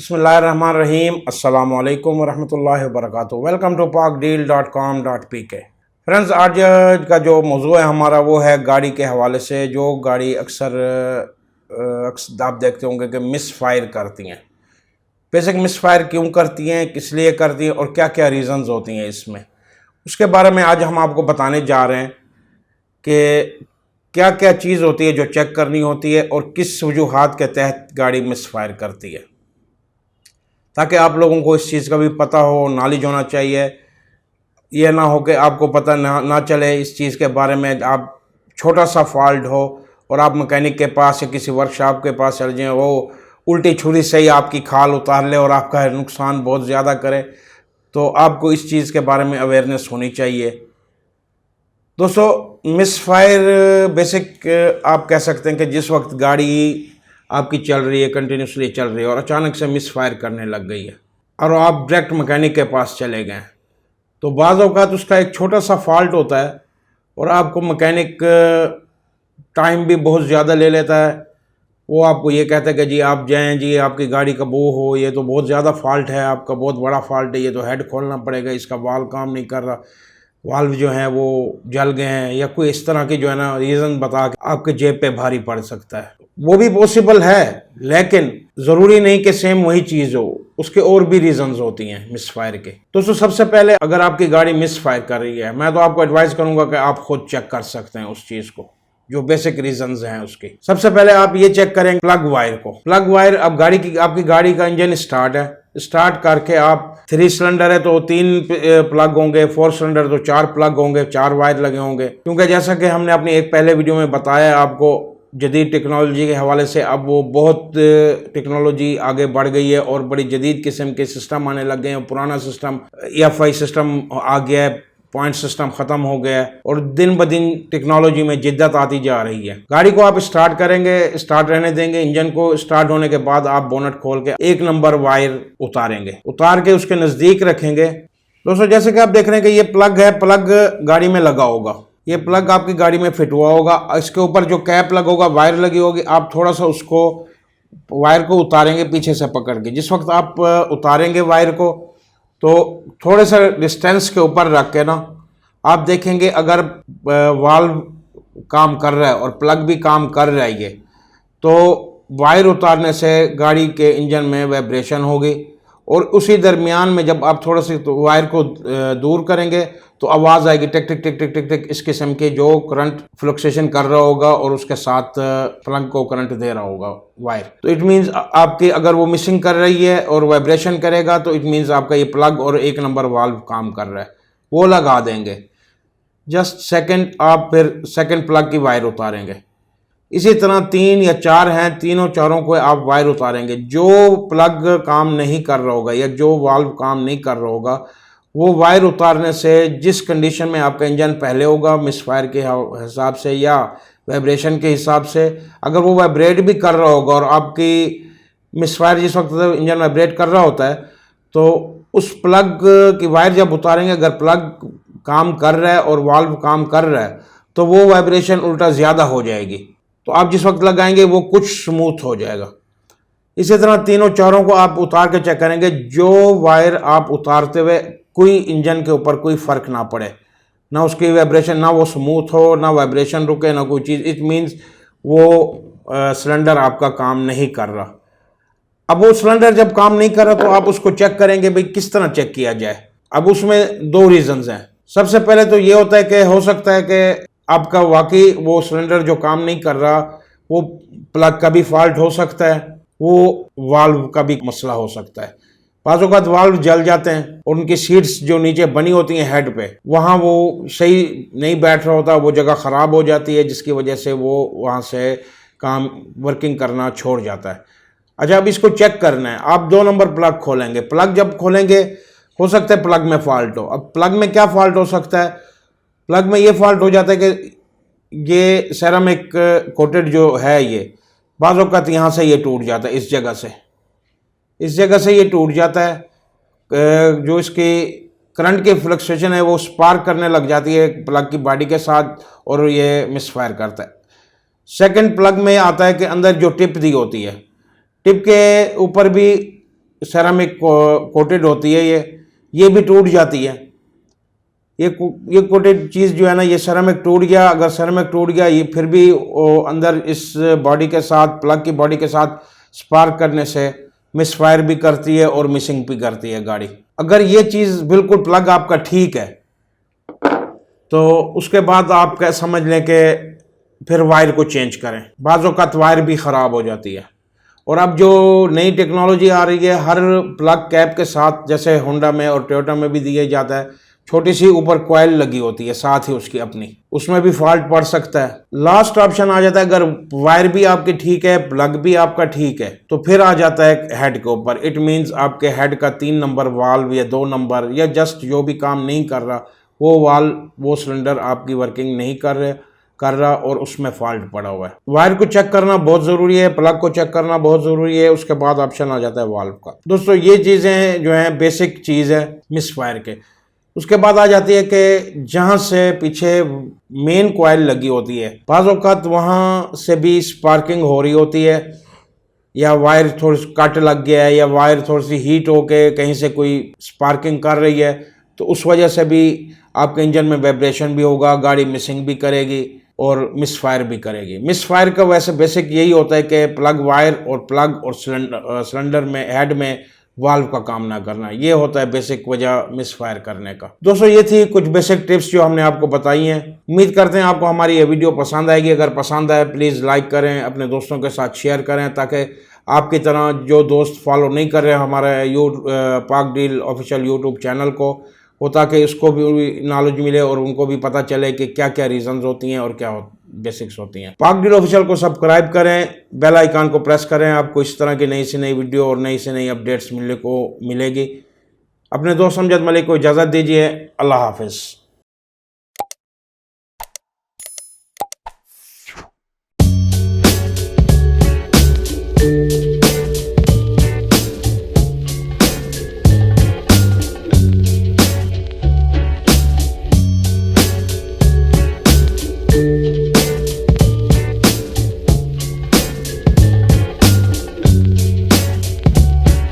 बिस्मिल्लाहिर्रहमानिर्रहीम अस्सलामु अलैकुम वरहमतुल्लाहि वबरकातुहू। Welcome to pakdeal.com.pk। फ्रेंड्स, आज का जो मौजू है हमारा वो है गाड़ी के हवाले से। जो गाड़ी अक्सर आप देखते होंगे कि मिस फायर करती हैं। बेसिक मिस फायर क्यों करती हैं, किस लिए करती हैं और क्या क्या रीज़न्स होती हैं इसमें, उसके बारे में आज हम आपको बताने जा रहे हैं कि क्या क्या चीज़ होती है जो चेक करनी होती है और किस वजूहात के तहत गाड़ी मिस फायर करती है, ताकि आप लोगों को इस चीज़ का भी पता हो, नॉलेज होना चाहिए। ये ना हो कि आपको पता ना चले इस चीज़ के बारे में, आप छोटा सा फॉल्ट हो और आप मैकेनिक के पास या किसी वर्कशॉप के पास चल जाएं, वो उल्टी छुरी से ही आपकी खाल उतार ले और आपका नुकसान बहुत ज़्यादा करे। तो आपको इस चीज़ के बारे में अवेयरनेस होनी चाहिए। दोस्तों, मिस फायर बेसिक आप कह सकते हैं कि जिस वक्त गाड़ी आपकी चल रही है, कंटिन्यूसली चल रही है और अचानक से मिस फायर करने लग गई है और आप डायरेक्ट मैकेनिक के पास चले गए, तो बाज़ औक़ात उसका एक छोटा सा फॉल्ट होता है और आपको मैकेनिक टाइम भी बहुत ज़्यादा ले लेता है। वो आपको ये कहता है कि जी आप जाएं, जी आपकी गाड़ी का वो हो, ये तो बहुत ज़्यादा फॉल्ट है, आपका बहुत बड़ा फॉल्ट है, ये तो हेड खोलना पड़ेगा, इसका वाल्व काम नहीं कर रहा, वाल्व जो है वो जल गए हैं, या कोई इस तरह की जो है ना रीज़न बता के आपके जेब पे भारी पड़ सकता है। वो भी पॉसिबल है, लेकिन ज़रूरी नहीं कि सेम वही चीज़ हो, उसके और भी रीज़न्स होती हैं मिस फायर के। दोस्तों, सबसे पहले अगर आपकी गाड़ी मिस फायर कर रही है, मैं तो आपको एडवाइस करूंगा कि आप खुद चेक कर सकते हैं उस चीज़ को, जो बेसिक रीजंस हैं उसके। सबसे पहले आप ये चेक करेंगे प्लग वायर को। प्लग वायर, अब आपकी गाड़ी का इंजन स्टार्ट है, स्टार्ट करके आप 3 सिलेंडर है तो 3 प्लग होंगे, 4 सिलेंडर तो 4 प्लग होंगे, 4 वायर लगे होंगे। क्योंकि जैसा कि हमने अपनी एक पहले वीडियो में बताया आपको, जदीद टेक्नोलॉजी के हवाले से अब वो बहुत टेक्नोलॉजी आगे बढ़ गई है और बड़ी जदीद किस्म के सिस्टम आने लग गए हैं। पुराना सिस्टम EFI सिस्टम आ गया है, पॉइंट सिस्टम ख़त्म हो गया है और दिन ब दिन टेक्नोलॉजी में जिद्दत आती जा रही है। गाड़ी को आप स्टार्ट करेंगे, स्टार्ट रहने देंगे, इंजन को स्टार्ट होने के बाद आप बोनट खोल के 1 नंबर वायर उतारेंगे, उतार के उसके नज़दीक रखेंगे। दोस्तों, जैसे कि आप देख रहे हैं कि ये प्लग है, प्लग गाड़ी में लगा होगा, ये प्लग आपकी गाड़ी में फिट हुआ होगा। इसके ऊपर जो कैप लगा होगा, वायर लगी होगी, आप थोड़ा सा उसको वायर को उतारेंगे पीछे से पकड़ के। जिस वक्त आप उतारेंगे वायर को, तो थोड़े से डिस्टेंस के ऊपर रख के ना आप देखेंगे अगर वाल्व काम कर रहा है और प्लग भी काम कर रहा है ये, तो वायर उतारने से गाड़ी के इंजन में वाइब्रेशन होगी और उसी दरमियान में जब आप थोड़ा सा वायर को दूर करेंगे तो आवाज़ आएगी टिक टिक टिक टिक टिक टिक, इस किस्म के, जो करंट फ्लक्चुएशन कर रहा होगा और उसके साथ प्लग को करंट दे रहा होगा वायर। तो इट मीन्स आपकी अगर वो मिसिंग कर रही है और वाइब्रेशन करेगा तो इट मीन्स आपका ये प्लग और 1 नंबर वाल्व काम कर रहा है, वो लगा देंगे। जस्ट सेकंड आप फिर सेकंड प्लग की वायर उतारेंगे। इसी तरह 3 या 4 हैं, तीनों चारों को आप वायर उतारेंगे। जो प्लग काम नहीं कर रहा होगा या जो वाल्व काम नहीं कर रहा होगा, वो वायर उतारने से जिस कंडीशन में आपका इंजन पहले होगा मिस फायर के हिसाब से या वाइब्रेशन के हिसाब से, अगर वो वाइब्रेट भी कर रहा होगा और आपकी मिस फायर जिस वक्त इंजन वाइब्रेट कर रहा होता है, तो उस प्लग की वायर जब उतारेंगे, अगर प्लग काम कर रहा है और वाल्व काम कर रहा है, तो वो वाइब्रेशन उल्टा ज़्यादा हो जाएगी, तो आप जिस वक्त लगाएंगे वो कुछ स्मूथ हो जाएगा। इसी तरह तीनों चारों को आप उतार के चेक करेंगे, जो वायर आप उतारते हुए कोई इंजन के ऊपर कोई फ़र्क ना पड़े, ना उसकी वाइब्रेशन, ना वो स्मूथ हो, ना वाइब्रेशन रुके, ना कोई चीज़। इट मीन्स वो सिलेंडर आपका काम नहीं कर रहा। अब वो सिलेंडर जब काम नहीं कर रहा तो आप उसको चेक करेंगे, भाई किस तरह चेक किया जाए। अब उसमें 2 रीज़न्स हैं। सबसे पहले तो ये होता है कि हो सकता है कि आपका वाकई वो सिलेंडर जो काम नहीं कर रहा, वो प्लग का भी फॉल्ट हो सकता है, वो वाल्व का भी मसला हो सकता है। बाज़ औक़ात वाल्व जल जाते हैं और उनकी सीट्स जो नीचे बनी होती हैं हेड पे, वहाँ वो सही नहीं बैठ रहा होता, वो जगह ख़राब हो जाती है, जिसकी वजह से वो वहाँ से काम वर्किंग करना छोड़ जाता है। अच्छा, अब इसको चेक करना है, आप 2 नंबर प्लग खोलेंगे। प्लग जब खोलेंगे, हो सकता है प्लग में फॉल्ट हो। अब प्लग में क्या फॉल्ट हो सकता है? प्लग में ये फॉल्ट हो जाता है कि ये सेरामिक कोटेड जो है, ये बाज़ औक़ात यहाँ से ये टूट जाता है, इस जगह से ये टूट जाता है। जो इसकी करंट की फ्लक्चुएशन है वो स्पार्क करने लग जाती है प्लग की बॉडी के साथ और ये मिस फायर करता है। सेकंड प्लग में आता है कि अंदर जो टिप दी होती है, टिप के ऊपर भी सेरामिक कोटेड होती है, ये भी टूट जाती है। ये कोटेड चीज़ जो है ना, ये सेरामिक टूट गया, अगर सेरामिक टूट गया ये फिर भी अंदर इस बॉडी के साथ, प्लग की बॉडी के साथ स्पार्क करने से मिसफायर भी करती है और मिसिंग भी करती है गाड़ी। अगर ये चीज़ बिल्कुल प्लग आपका ठीक है तो उसके बाद आप क्या समझ लें कि फिर वायर को चेंज करें। बाज़ औक़ात वायर भी ख़राब हो जाती है। और अब जो नई टेक्नोलॉजी आ रही है, हर प्लग कैप के साथ, जैसे होंडा में और टोयोटा में भी दिया जाता है, छोटी सी ऊपर कॉइल लगी होती है साथ ही उसकी अपनी, उसमें भी फॉल्ट पड़ सकता है। लास्ट ऑप्शन आ जाता है, अगर वायर भी आपकी ठीक है, प्लग भी आपका ठीक है, तो फिर आ जाता है हेड के ऊपर। इट मीन्स आपके हेड का 3 नंबर वाल्व या 2 नंबर या जस्ट जो भी काम नहीं कर रहा, वो वाल्व, वो सिलेंडर आपकी वर्किंग नहीं कर रहा और उसमें फॉल्ट पड़ा हुआ है। वायर को चेक करना बहुत ज़रूरी है, प्लग को चेक करना बहुत ज़रूरी है। उसके बाद ऑप्शन आ जाता है वाल्व का। दोस्तों ये चीज़ें जो हैं बेसिक चीज़ है मिसफायर के। उसके बाद आ जाती है कि जहाँ से पीछे मेन कॉइल लगी होती है, बाज़ औक़ात वहाँ से भी स्पार्किंग हो रही होती है, या वायर थोड़ी सी कट लग गया है, या वायर थोड़ी सी हीट होके कहीं से कोई स्पार्किंग कर रही है, तो उस वजह से भी आपके इंजन में वाइब्रेशन भी होगा, गाड़ी मिसिंग भी करेगी और मिसफायर भी करेगी। मिसफायर का वैसे बेसिक यही होता है कि प्लग वायर और प्लग और सिलेंडर में, हेड में वाल्व का काम ना करना, ये होता है बेसिक वजह मिसफायर करने का। दोस्तों ये थी कुछ बेसिक टिप्स जो हमने आपको बताई हैं। उम्मीद करते हैं आपको हमारी ये वीडियो पसंद आएगी। अगर पसंद आए प्लीज़ लाइक करें, अपने दोस्तों के साथ शेयर करें, ताकि आपकी तरह जो दोस्त फॉलो नहीं कर रहे हमारे पाक डील ऑफिशियल यूट्यूब चैनल को, वो ताकि इसको भी नॉलेज मिले और उनको भी पता चले कि क्या क्या रीजंस होती हैं और क्या बेसिक्स होती हैं। पाक डील ऑफिशियल को सब्सक्राइब करें, बेल आइकन को प्रेस करें, आपको इस तरह की नई से नई वीडियो और नई से नई अपडेट्स मिलने को मिलेगी। अपने दोस्त अमजद मलिक को इजाज़त दीजिए। अल्लाह हाफिज़।